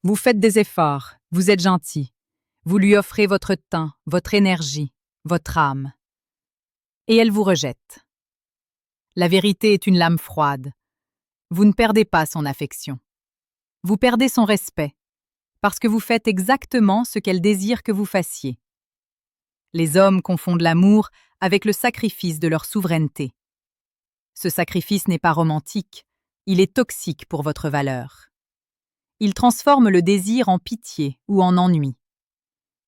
Vous faites des efforts, vous êtes gentil. Vous lui offrez votre temps, votre énergie, votre âme. Et elle vous rejette. La vérité est une lame froide. Vous ne perdez pas son affection. Vous perdez son respect, parce que vous faites exactement ce qu'elle désire que vous fassiez. Les hommes confondent l'amour avec le sacrifice de leur souveraineté. Ce sacrifice n'est pas romantique, il est toxique pour votre valeur. Il transforme le désir en pitié ou en ennui.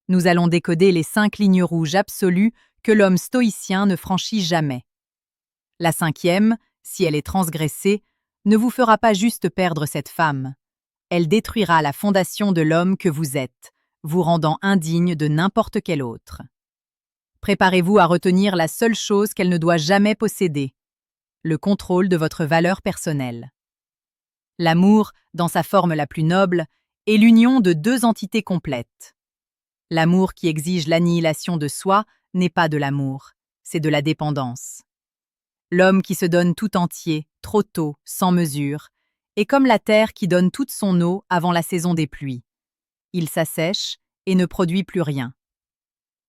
Nous allons décoder les 5 lignes rouges absolues que l'homme stoïcien ne franchit jamais. La 5e, si elle est transgressée, ne vous fera pas juste perdre cette femme. Elle détruira la fondation de l'homme que vous êtes, vous rendant indigne de n'importe quel autre. Préparez-vous à retenir la seule chose qu'elle ne doit jamais posséder, le contrôle de votre valeur personnelle. L'amour, dans sa forme la plus noble, est l'union de 2 entités complètes. L'amour qui exige l'annihilation de soi n'est pas de l'amour, c'est de la dépendance. L'homme qui se donne tout entier, trop tôt, sans mesure, est comme la terre qui donne toute son eau avant la saison des pluies. Il s'assèche et ne produit plus rien.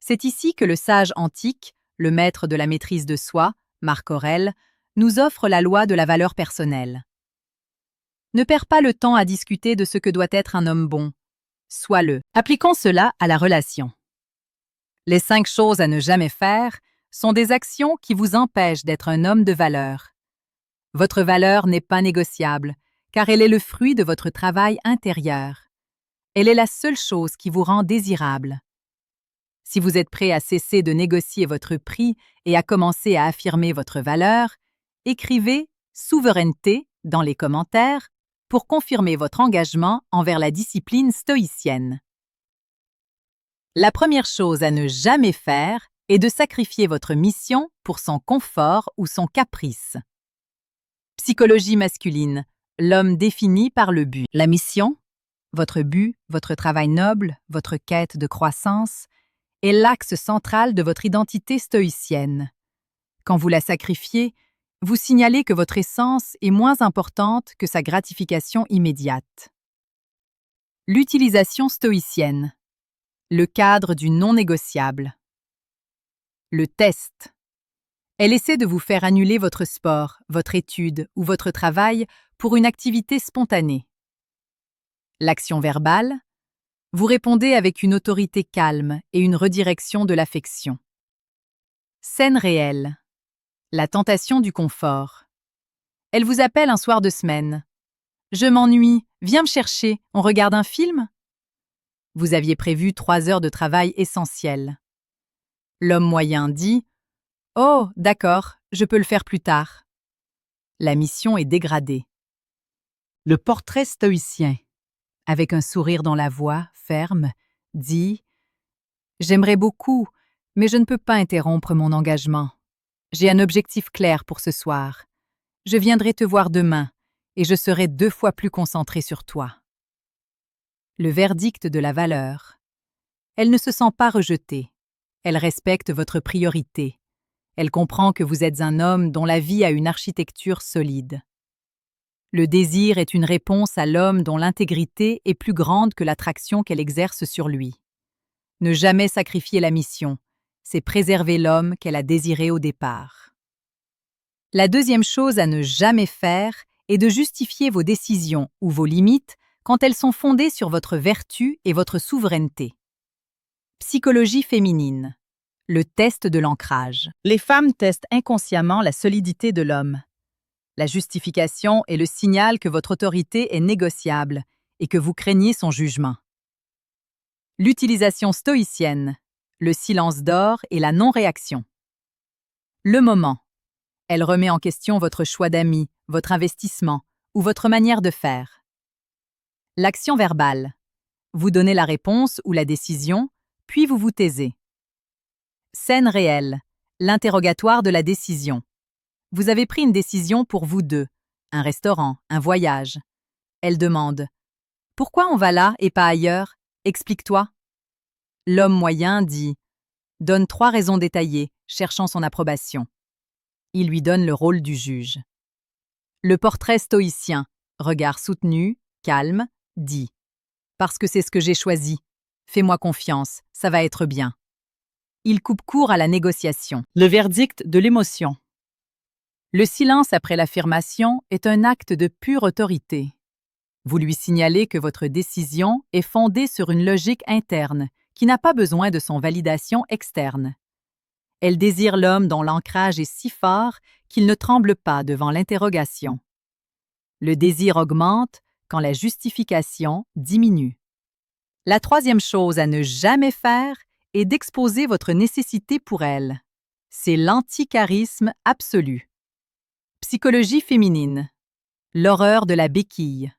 C'est ici que le sage antique, le maître de la maîtrise de soi, Marc Aurèle, nous offre la loi de la valeur personnelle. Ne perds pas le temps à discuter de ce que doit être un homme bon. Sois-le. Appliquons cela à la relation. Les 5 choses à ne jamais faire sont des actions qui vous empêchent d'être un homme de valeur. Votre valeur n'est pas négociable, car elle est le fruit de votre travail intérieur. Elle est la seule chose qui vous rend désirable. Si vous êtes prêt à cesser de négocier votre prix et à commencer à affirmer votre valeur, écrivez « souveraineté » dans les commentaires pour confirmer votre engagement envers la discipline stoïcienne. La première chose à ne jamais faire est de sacrifier votre mission pour son confort ou son caprice. Psychologie masculine, l'homme défini par le but. La mission, votre but, votre travail noble, votre quête de croissance, est l'axe central de votre identité stoïcienne. Quand vous la sacrifiez, vous signalez que votre essence est moins importante que sa gratification immédiate. L'utilisation stoïcienne. Le cadre du non négociable. Le test. Elle essaie de vous faire annuler votre sport, votre étude ou votre travail pour une activité spontanée. L'action verbale. Vous répondez avec une autorité calme et une redirection de l'affection. Scène réelle. La tentation du confort. Elle vous appelle un soir de semaine. « Je m'ennuie, viens me chercher, on regarde un film ?» Vous aviez prévu 3 heures de travail essentielles. L'homme moyen dit « Oh, d'accord, je peux le faire plus tard. » La mission est dégradée. Le portrait stoïcien, avec un sourire dans la voix, ferme, dit « J'aimerais beaucoup, mais je ne peux pas interrompre mon engagement. J'ai un objectif clair pour ce soir. Je viendrai te voir demain et je serai 2 fois plus concentré sur toi. » Le verdict de la valeur. Elle ne se sent pas rejetée. Elle respecte votre priorité. Elle comprend que vous êtes un homme dont la vie a une architecture solide. Le désir est une réponse à l'homme dont l'intégrité est plus grande que l'attraction qu'elle exerce sur lui. Ne jamais sacrifier la mission, c'est préserver l'homme qu'elle a désiré au départ. La deuxième chose à ne jamais faire est de justifier vos décisions ou vos limites quand elles sont fondées sur votre vertu et votre souveraineté. Psychologie féminine. Le test de l'ancrage. Les femmes testent inconsciemment la solidité de l'homme. La justification est le signal que votre autorité est négociable et que vous craignez son jugement. L'utilisation stoïcienne. Le silence d'or et la non-réaction. Le moment. Elle remet en question votre choix d'amis, votre investissement ou votre manière de faire. L'action verbale. Vous donnez la réponse ou la décision, puis vous vous taisez. Scène réelle. L'interrogatoire de la décision. Vous avez pris une décision pour vous deux, un restaurant, un voyage. Elle demande « Pourquoi on va là et pas ailleurs? Explique-toi. » L'homme moyen dit « Donne 3 raisons détaillées, cherchant son approbation. » Il lui donne le rôle du juge. Le portrait stoïcien, regard soutenu, calme, dit Parce que c'est ce que j'ai choisi. Fais-moi confiance, ça va être bien. Il coupe court à la négociation. Le verdict de l'émotion. Le silence après l'affirmation est un acte de pure autorité. Vous lui signalez que votre décision est fondée sur une logique interne qui n'a pas besoin de son validation externe. Elle désire l'homme dont l'ancrage est si fort qu'il ne tremble pas devant l'interrogation. Le désir augmente quand la justification diminue. La troisième chose à ne jamais faire est d'exposer votre nécessité pour elle. C'est l'anticharisme absolu. Psychologie féminine. L'horreur de la béquille.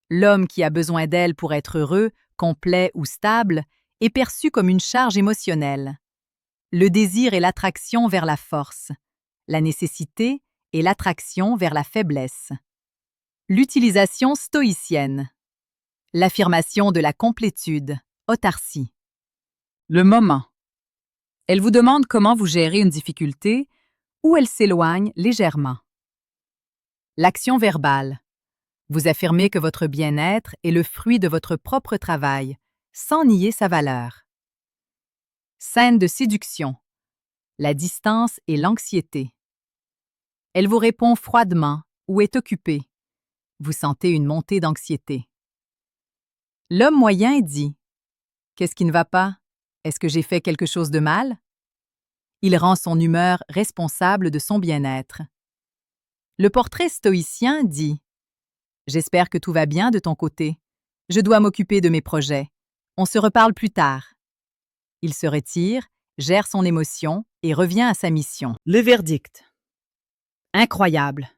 L'homme qui a besoin d'elle pour être heureux, complet ou stable est perçu comme une charge émotionnelle. Le désir est l'attraction vers la force. La nécessité est l'attraction vers la faiblesse. L'utilisation stoïcienne. L'affirmation de la complétude, autarcie. Le moment. Elle vous demande comment vous gérez une difficulté ou elle s'éloigne légèrement. L'action verbale. Vous affirmez que votre bien-être est le fruit de votre propre travail, sans nier sa valeur. Scène de séduction. La distance et l'anxiété. Elle vous répond froidement ou est occupée. Vous sentez une montée d'anxiété. L'homme moyen dit « Qu'est-ce qui ne va pas? Est-ce que j'ai fait quelque chose de mal? » Il rend son humeur responsable de son bien-être. Le portrait stoïcien dit « J'espère que tout va bien de ton côté. Je dois m'occuper de mes projets. On se reparle plus tard. » Il se retire, gère son émotion et revient à sa mission. Le verdict. Incroyable.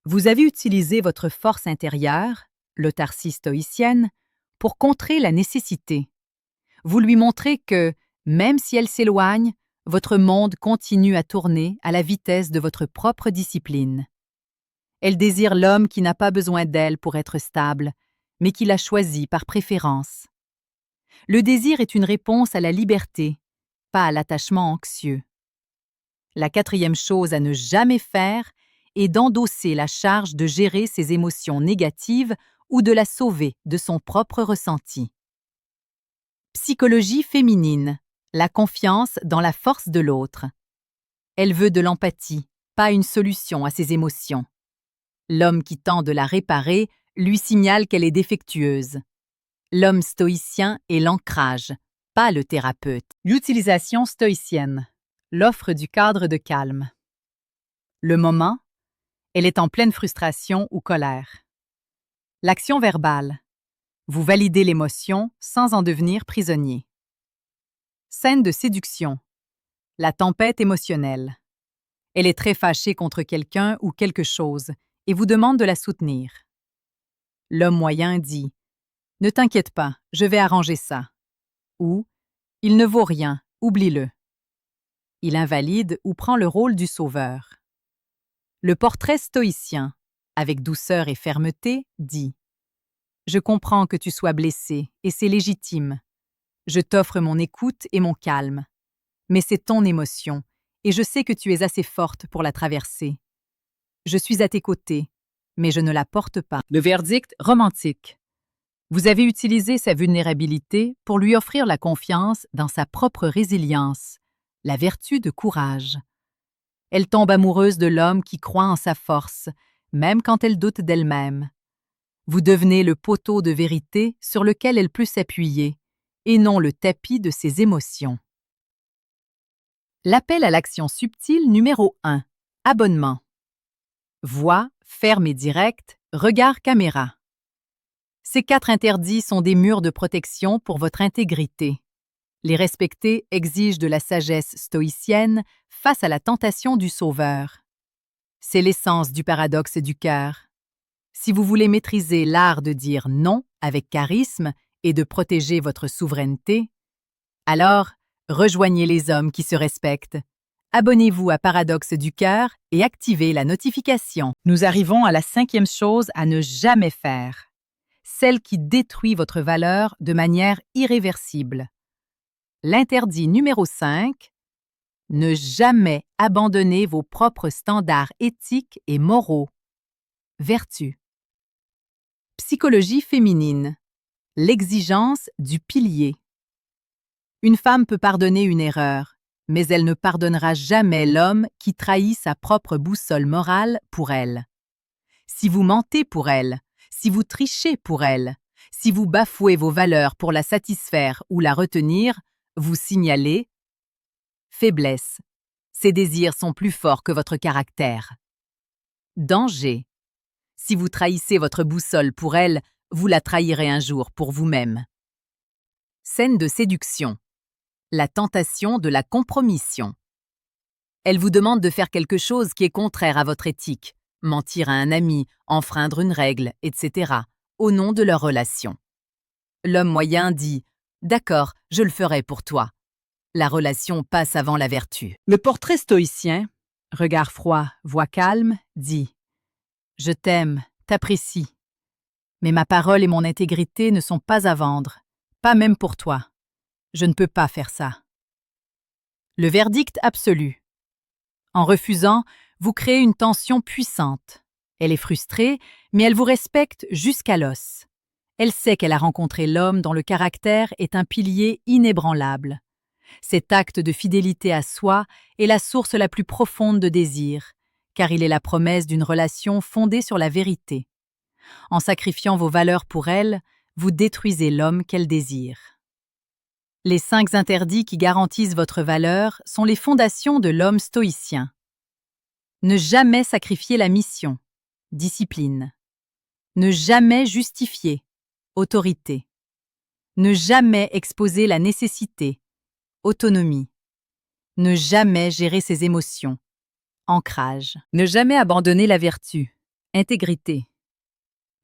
Vous avez utilisé votre force intérieure, l'autarcie stoïcienne, pour contrer la nécessité. Vous lui montrez que, même si elle s'éloigne, votre monde continue à tourner à la vitesse de votre propre discipline. Elle désire l'homme qui n'a pas besoin d'elle pour être stable, mais qui l'a choisi par préférence. Le désir est une réponse à la liberté, pas à l'attachement anxieux. La quatrième chose à ne jamais faire est d'endosser la charge de gérer ses émotions négatives ou de la sauver de son propre ressenti. Psychologie féminine. La confiance dans la force de l'autre. Elle veut de l'empathie, pas une solution à ses émotions. L'homme qui tente de la réparer lui signale qu'elle est défectueuse. L'homme stoïcien est l'ancrage, pas le thérapeute. L'utilisation stoïcienne. L'offre du cadre de calme. Le moment, elle est en pleine frustration ou colère. L'action verbale. Vous validez l'émotion sans en devenir prisonnier. Scène de séduction. La tempête émotionnelle. Elle est très fâchée contre quelqu'un ou quelque chose et vous demande de la soutenir. L'homme moyen dit « Ne t'inquiète pas, je vais arranger ça » ou « Il ne vaut rien, oublie-le ». Il invalide ou prend le rôle du sauveur. Le portrait stoïcien, avec douceur et fermeté, dit « Je comprends que tu sois blessé et c'est légitime. Je t'offre mon écoute et mon calme. Mais c'est ton émotion et je sais que tu es assez forte pour la traverser. Je suis à tes côtés, mais je ne la porte pas. » Le verdict romantique. Vous avez utilisé sa vulnérabilité pour lui offrir la confiance dans sa propre résilience, la vertu de courage. Elle tombe amoureuse de l'homme qui croit en sa force, même quand elle doute d'elle-même. Vous devenez le poteau de vérité sur lequel elle peut s'appuyer, et non le tapis de ses émotions. L'appel à l'action subtile numéro 1. Abonnement. Voix, ferme et directe, regard caméra. Ces 4 interdits sont des murs de protection pour votre intégrité. Les respecter exige de la sagesse stoïcienne face à la tentation du sauveur. C'est l'essence du paradoxe du cœur. Si vous voulez maîtriser l'art de dire non avec charisme et de protéger votre souveraineté, alors rejoignez les hommes qui se respectent. Abonnez-vous à Paradoxe du cœur et activez la notification. Nous arrivons à la 5e chose à ne jamais faire, celle qui détruit votre valeur de manière irréversible. L'interdit numéro 5, ne jamais abandonner vos propres standards éthiques et moraux. Vertu. Psychologie féminine. L'exigence du pilier. Une femme peut pardonner une erreur, mais elle ne pardonnera jamais l'homme qui trahit sa propre boussole morale pour elle. Si vous mentez pour elle, si vous trichez pour elle, si vous bafouez vos valeurs pour la satisfaire ou la retenir, vous signalez faiblesse. Ses désirs sont plus forts que votre caractère. Danger. Si vous trahissez votre boussole pour elle, vous la trahirez un jour pour vous-même. Scène de séduction. La tentation de la compromission. Elle vous demande de faire quelque chose qui est contraire à votre éthique, mentir à un ami, enfreindre une règle, etc., au nom de leur relation. L'homme moyen dit « D'accord, je le ferai pour toi ». La relation passe avant la vertu. Le portrait stoïcien, regard froid, voix calme, dit « Je t'aime, t'apprécie, mais ma parole et mon intégrité ne sont pas à vendre, pas même pour toi. Je ne peux pas faire ça. » Le verdict absolu. En refusant, vous créez une tension puissante. Elle est frustrée, mais elle vous respecte jusqu'à l'os. Elle sait qu'elle a rencontré l'homme dont le caractère est un pilier inébranlable. Cet acte de fidélité à soi est la source la plus profonde de désir, car il est la promesse d'une relation fondée sur la vérité. En sacrifiant vos valeurs pour elle, vous détruisez l'homme qu'elle désire. Les 5 interdits qui garantissent votre valeur sont les fondations de l'homme stoïcien. Ne jamais sacrifier la mission, discipline. Ne jamais justifier, autorité. Ne jamais exposer la nécessité, autonomie. Ne jamais gérer ses émotions, ancrage. Ne jamais abandonner la vertu, intégrité.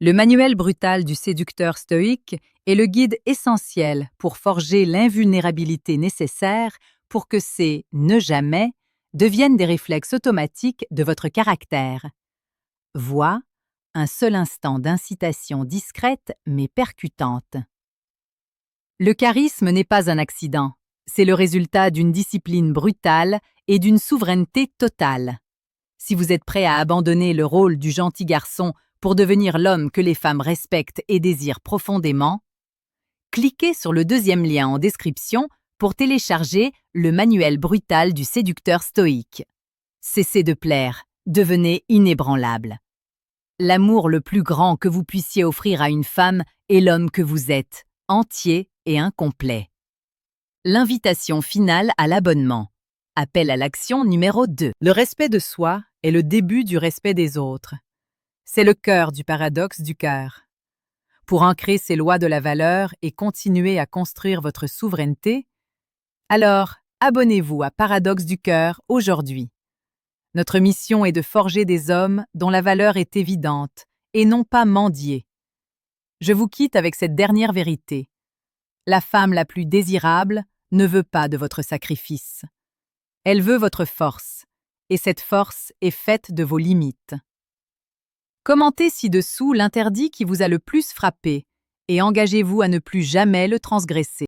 Le manuel brutal du séducteur stoïque est le guide essentiel pour forger l'invulnérabilité nécessaire pour que ces « ne jamais » deviennent des réflexes automatiques de votre caractère. Voix, un seul instant d'incitation discrète mais percutante. Le charisme n'est pas un accident, c'est le résultat d'une discipline brutale et d'une souveraineté totale. Si vous êtes prêt à abandonner le rôle du gentil garçon pour devenir l'homme que les femmes respectent et désirent profondément, cliquez sur le 2e lien en description pour télécharger le manuel brutal du séducteur stoïque. Cessez de plaire, devenez inébranlable. L'amour le plus grand que vous puissiez offrir à une femme est l'homme que vous êtes, entier et incomplet. L'invitation finale à l'abonnement. Appel à l'action numéro 2. Le respect de soi est le début du respect des autres. C'est le cœur du paradoxe du cœur. Pour ancrer ces lois de la valeur et continuer à construire votre souveraineté, alors abonnez-vous à Paradoxe du cœur aujourd'hui. Notre mission est de forger des hommes dont la valeur est évidente et non pas mendier. Je vous quitte avec cette dernière vérité. La femme la plus désirable ne veut pas de votre sacrifice. Elle veut votre force, et cette force est faite de vos limites. Commentez ci-dessous l'interdit qui vous a le plus frappé et engagez-vous à ne plus jamais le transgresser.